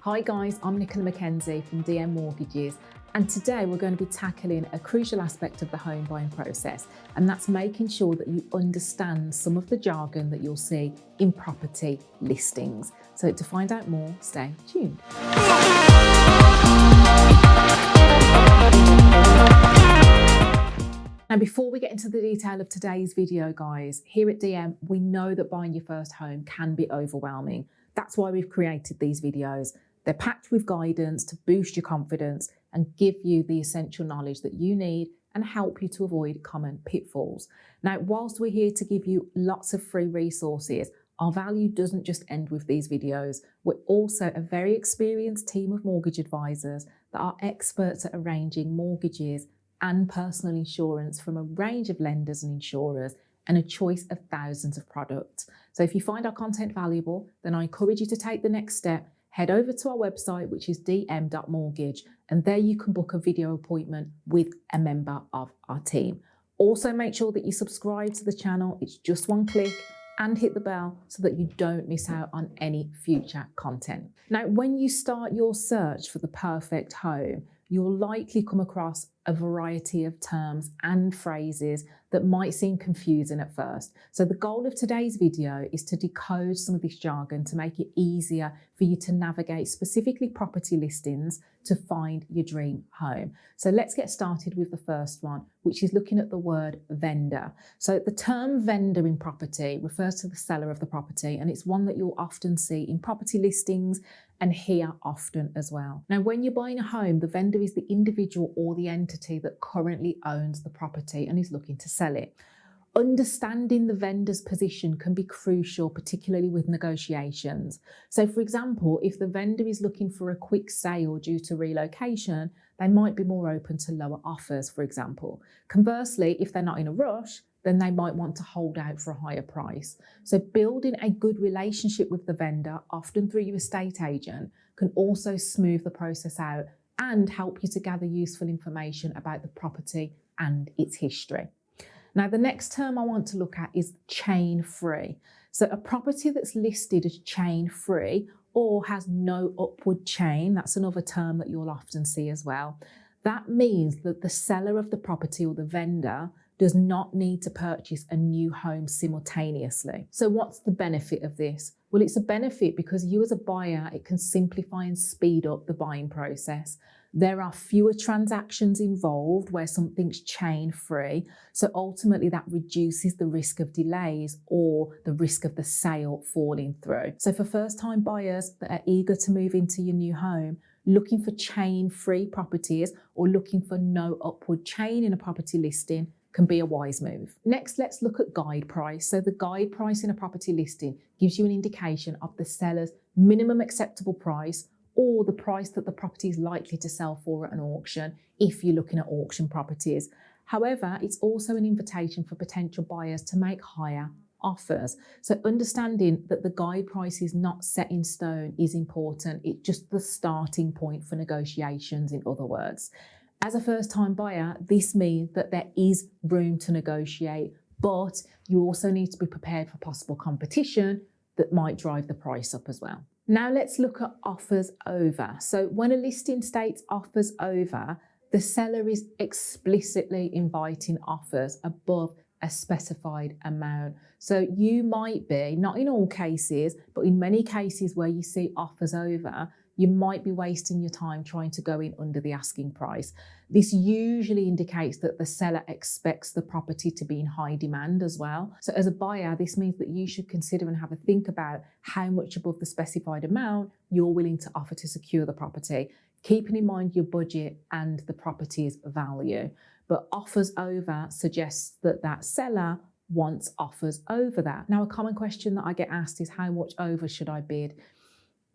Hi guys, I'm Nicola McKenzie from DM Mortgages, and today we're going to be tackling a crucial aspect of the home buying process, and that's making sure that you understand some of the jargon that you'll see in property listings. So to find out more, stay tuned. Now, before we get into the detail of today's video, guys, here at DM, we know that buying your first home can be overwhelming. That's why we've created these videos. They're packed with guidance to boost your confidence and give you the essential knowledge that you need and help you to avoid common pitfalls. Now, whilst we're here to give you lots of free resources, our value doesn't just end with these videos. We're also a very experienced team of mortgage advisors that are experts at arranging mortgages and personal insurance from a range of lenders and insurers and a choice of thousands of products. So if you find our content valuable, then I encourage you to take the next step. Head over to our website, which is dm.mortgage, and there you can book a video appointment with a member of our team. Also, make sure that you subscribe to the channel. It's just one click, and hit the bell so that you don't miss out on any future content. Now, when you start your search for the perfect home, you'll likely come across a variety of terms and phrases that might seem confusing at first. So the goal of today's video is to decode some of this jargon to make it easier for you to navigate specifically property listings to find your dream home. So let's get started with the first one, which is looking at the word vendor. So the term vendor in property refers to the seller of the property, and it's one that you'll often see in property listings and hear often as well. Now, when you're buying a home, the vendor is the individual or the entity that currently owns the property and is looking to sell it. Understanding the vendor's position can be crucial, particularly with negotiations. So for example, if the vendor is looking for a quick sale due to relocation, they might be more open to lower offers, for example. Conversely, if they're not in a rush, then they might want to hold out for a higher price. So building a good relationship with the vendor, often through your estate agent, can also smooth the process out and help you to gather useful information about the property and its history. Now, the next term I want to look at is chain free. So a property that's listed as chain free or has no upward chain, that's another term that you'll often see as well. That means that the seller of the property or the vendor does not need to purchase a new home simultaneously. So what's the benefit of this? Well, it's a benefit because you as a buyer, it can simplify and speed up the buying process. There are fewer transactions involved where something's chain free. So ultimately that reduces the risk of delays or the risk of the sale falling through. So for first time buyers that are eager to move into your new home, looking for chain free properties or looking for no upward chain in a property listing can be a wise move. Next, let's look at guide price. So the guide price in a property listing gives you an indication of the seller's minimum acceptable price or the price that the property is likely to sell for at an auction if you're looking at auction properties. However, it's also an invitation for potential buyers to make higher offers. So understanding that the guide price is not set in stone is important. It's just the starting point for negotiations, in other words. As a first-time buyer, this means that there is room to negotiate, but you also need to be prepared for possible competition that might drive the price up as well. Now let's look at offers over. So when a listing states offers over, the seller is explicitly inviting offers above a specified amount. So you might be, not in all cases, but in many cases where you see offers over, you might be wasting your time trying to go in under the asking price. This usually indicates that the seller expects the property to be in high demand as well. So as a buyer, this means that you should consider and have a think about how much above the specified amount you're willing to offer to secure the property, keeping in mind your budget and the property's value. But offers over suggests that that seller wants offers over that. Now, a common question that I get asked is how much over should I bid?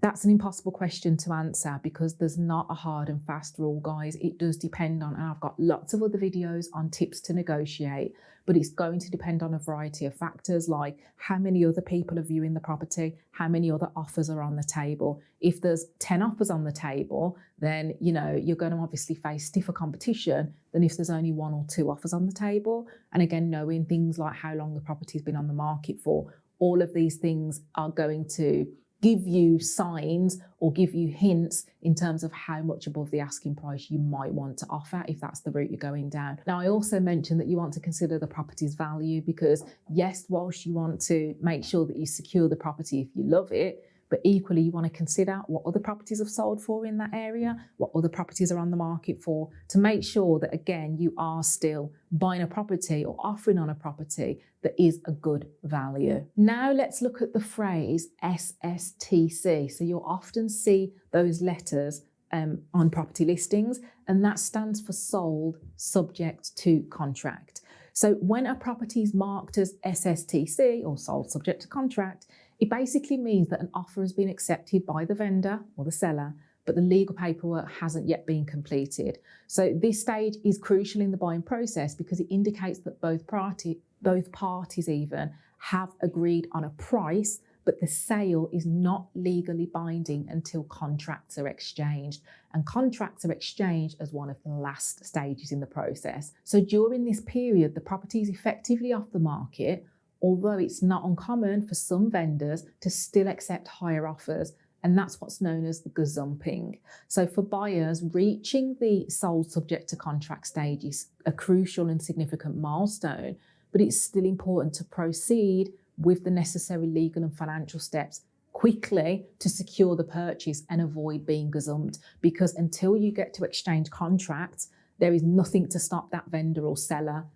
That's an impossible question to answer because there's not a hard and fast rule, guys. It does depend on, and I've got lots of other videos on tips to negotiate, but it's going to depend on a variety of factors like how many other people are viewing the property, how many other offers are on the table. If there's 10 offers on the table, then you're going to obviously face stiffer competition than if there's only 1 or 2 offers on the table. And again, knowing things like how long the property's been on the market for, all of these things are going to give you signs or give you hints in terms of how much above the asking price you might want to offer if that's the route you're going down. Now, I also mentioned that you want to consider the property's value because yes, whilst you want to make sure that you secure the property if you love it, but equally you want to consider what other properties have sold for in that area, what other properties are on the market for, to make sure that, again, you are still buying a property or offering on a property that is a good value. Now let's look at the phrase SSTC. So you'll often see those letters on property listings, and that stands for sold subject to contract. So when a property is marked as SSTC or sold subject to contract, it basically means that an offer has been accepted by the vendor or the seller, but the legal paperwork hasn't yet been completed. So this stage is crucial in the buying process because it indicates that both parties even have agreed on a price, but the sale is not legally binding until contracts are exchanged. And contracts are exchanged as one of the last stages in the process. So during this period, the property is effectively off the market, although it's not uncommon for some vendors to still accept higher offers, and that's what's known as the gazumping. So for buyers, reaching the sold subject to contract stage is a crucial and significant milestone, but it's still important to proceed with the necessary legal and financial steps quickly to secure the purchase and avoid being gazumped, because until you get to exchange contracts, there is nothing to stop that vendor or seller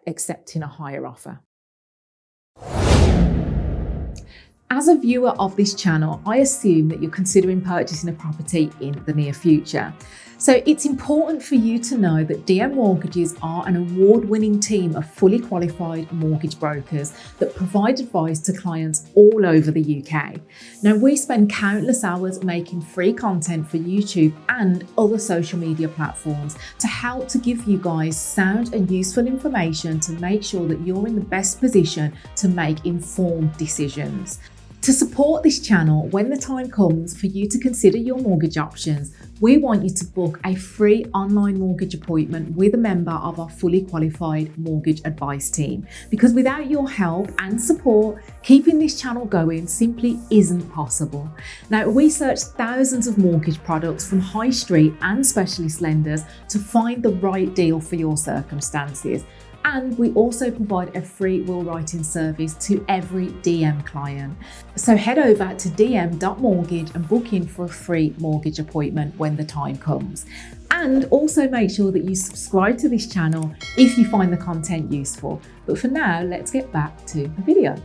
accepting a higher offer. As a viewer of this channel, I assume that you're considering purchasing a property in the near future. So it's important for you to know that DM Mortgages are an award-winning team of fully qualified mortgage brokers that provide advice to clients all over the UK. Now, we spend countless hours making free content for YouTube and other social media platforms to help to give you guys sound and useful information to make sure that you're in the best position to make informed decisions. To support this channel when the time comes for you to consider your mortgage options, we want you to book a free online mortgage appointment with a member of our fully qualified mortgage advice team. Because without your help and support, keeping this channel going simply isn't possible. Now, we search thousands of mortgage products from high street and specialist lenders to find the right deal for your circumstances. And we also provide a free will writing service to every DM client. So head over to dm.mortgage and book in for a free mortgage appointment when the time comes. And also make sure that you subscribe to this channel if you find the content useful. But for now, let's get back to the video.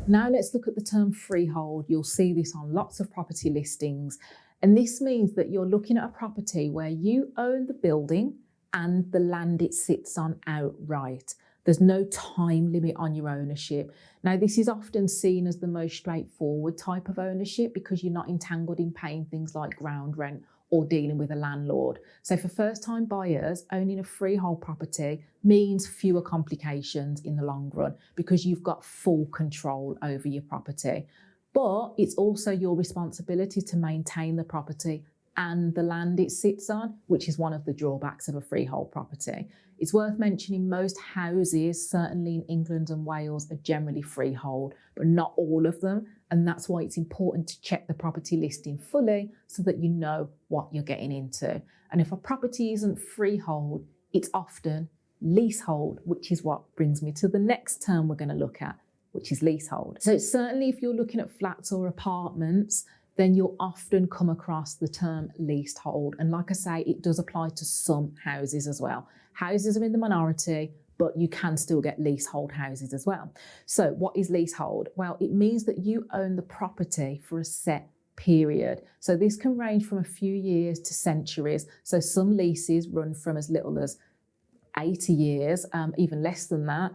Now let's look at the term freehold. You'll see this on lots of property listings. And this means that you're looking at a property where you own the building and the land it sits on outright. There's no time limit on your ownership. Now, this is often seen as the most straightforward type of ownership because you're not entangled in paying things like ground rent or dealing with a landlord. So for first-time buyers, owning a freehold property means fewer complications in the long run because you've got full control over your property. But it's also your responsibility to maintain the property and the land it sits on, which is one of the drawbacks of a freehold property. It's worth mentioning most houses, certainly in England and Wales, are generally freehold, but not all of them. And that's why it's important to check the property listing fully so that you know what you're getting into. And if a property isn't freehold, it's often leasehold, which is what brings me to the next term we're going to look at, which is leasehold. So certainly if you're looking at flats or apartments, then you'll often come across the term leasehold. And like I say, it does apply to some houses as well. Houses are in the minority, but you can still get leasehold houses as well. So what is leasehold? Well, it means that you own the property for a set period. So this can range from a few years to centuries. So some leases run from as little as 80 years, even less than that.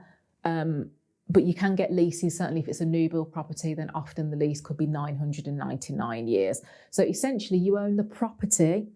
But you can get leases, certainly if it's a new build property, then often the lease could be 999 years. So essentially you own the property,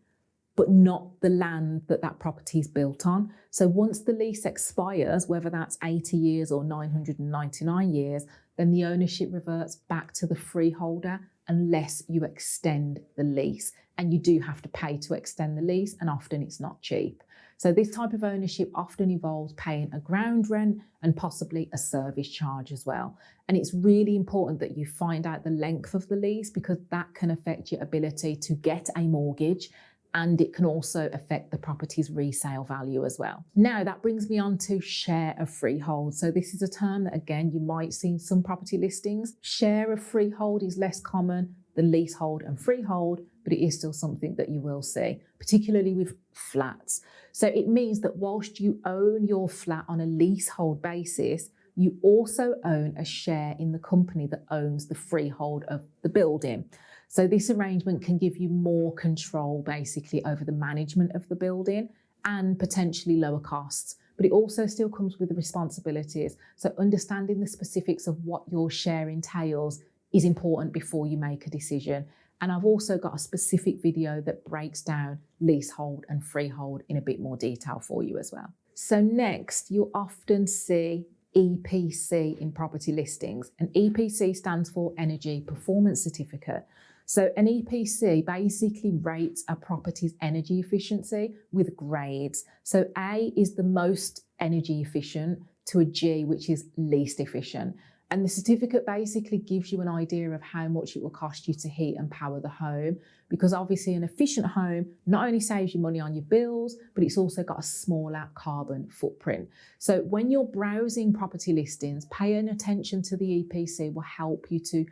but not the land that that property is built on. So once the lease expires, whether that's 80 years or 999 years, then the ownership reverts back to the freeholder unless you extend the lease. And you do have to pay to extend the lease, and often it's not cheap. So this type of ownership often involves paying a ground rent and possibly a service charge as well. And it's really important that you find out the length of the lease, because that can affect your ability to get a mortgage, and it can also affect the property's resale value as well. Now that brings me on to share of freehold. So this is a term that, again, you might see in some property listings. Share of freehold is less common than leasehold and freehold, but it is still something that you will see, particularly with flats. So it means that whilst you own your flat on a leasehold basis, you also own a share in the company that owns the freehold of the building. So this arrangement can give you more control basically over the management of the building and potentially lower costs, but it also still comes with the responsibilities. So understanding the specifics of what your share entails is important before you make a decision. And I've also got a specific video that breaks down leasehold and freehold in a bit more detail for you as well. So next, you'll often see EPC in property listings. And EPC stands for Energy Performance Certificate. So an EPC basically rates a property's energy efficiency with grades. So A is the most energy efficient to a G, which is least efficient. And the certificate basically gives you an idea of how much it will cost you to heat and power the home, because obviously an efficient home not only saves you money on your bills, but it's also got a smaller carbon footprint. So when you're browsing property listings, paying attention to the EPC will help you to,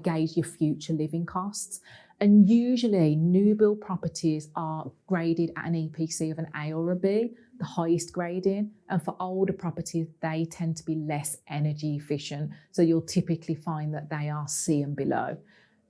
gauge your future living costs. And usually new build properties are graded at an EPC of an A or a B, the highest grading. And for older properties, they tend to be less energy efficient. So you'll typically find that they are C and below,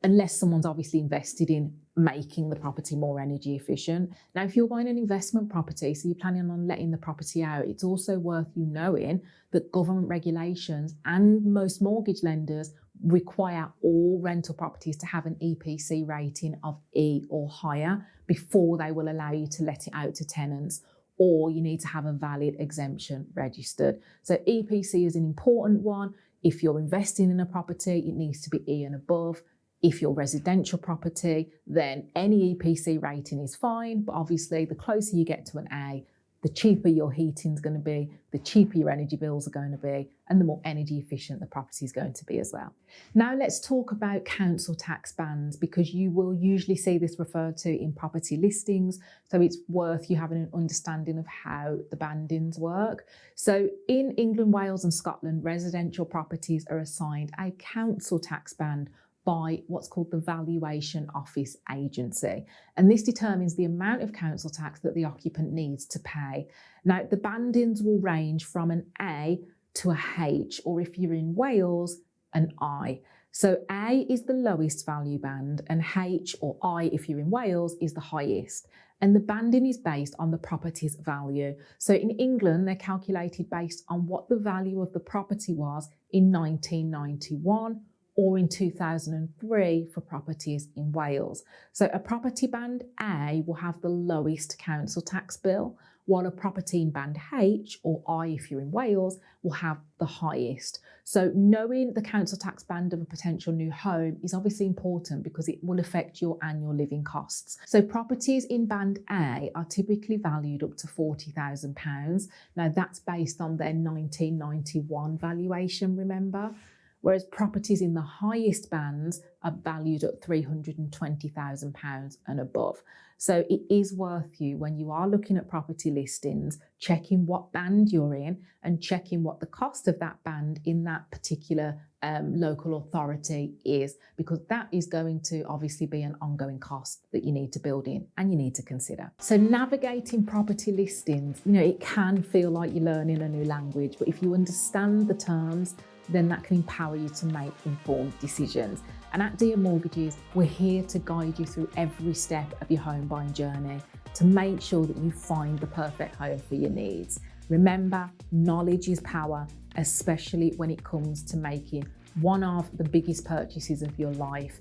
unless someone's obviously invested in making the property more energy efficient. Now, if you're buying an investment property, so you're planning on letting the property out, it's also worth you knowing that government regulations and most mortgage lenders require all rental properties to have an EPC rating of E or higher before they will allow you to let it out to tenants, or you need to have a valid exemption registered. So EPC is an important one. If you're investing in a property, it needs to be E and above. If you're residential property, then any EPC rating is fine, but obviously the closer you get to an A, the cheaper your heating is going to be, the cheaper your energy bills are going to be, and the more energy efficient the property is going to be as well. Now let's talk about council tax bands, because you will usually see this referred to in property listings. So it's worth you having an understanding of how the bandings work. So in England, Wales and Scotland, residential properties are assigned a council tax band by what's called the Valuation Office Agency. And this determines the amount of council tax that the occupant needs to pay. Now, the bandings will range from an A to a H, or if you're in Wales, an I. So A is the lowest value band, and H or I, if you're in Wales, is the highest. And the banding is based on the property's value. So in England, they're calculated based on what the value of the property was in 1991, or in 2003 for properties in Wales. So a property band A will have the lowest council tax bill, while a property in band H, or I if you're in Wales, will have the highest. So knowing the council tax band of a potential new home is obviously important, because it will affect your annual living costs. So properties in band A are typically valued up to £40,000. Now that's based on their 1991 valuation, remember? Whereas properties in the highest bands are valued at £320,000 and above. So it is worth you, when you are looking at property listings, checking what band you're in and checking what the cost of that band in that particular local authority is, because that is going to obviously be an ongoing cost that you need to build in and you need to consider. So navigating property listings, it can feel like you're learning a new language, but if you understand the terms, then that can empower you to make informed decisions. And at DM Mortgages, we're here to guide you through every step of your home buying journey to make sure that you find the perfect home for your needs. Remember, knowledge is power, especially when it comes to making one of the biggest purchases of your life.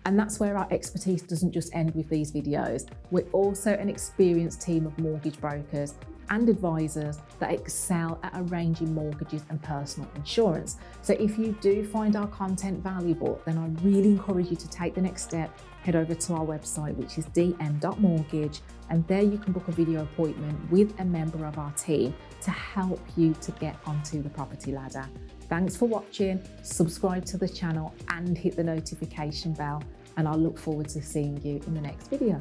And that's where our expertise doesn't just end with these videos. We're also an experienced team of mortgage brokers and advisors that excel at arranging mortgages and personal insurance. So if you do find our content valuable, then I really encourage you to take the next step. Head over to our website, which is dm.mortgage, and there you can book a video appointment with a member of our team to help you to get onto the property ladder. Thanks for watching, subscribe to the channel and hit the notification bell, and I'll look forward to seeing you in the next video.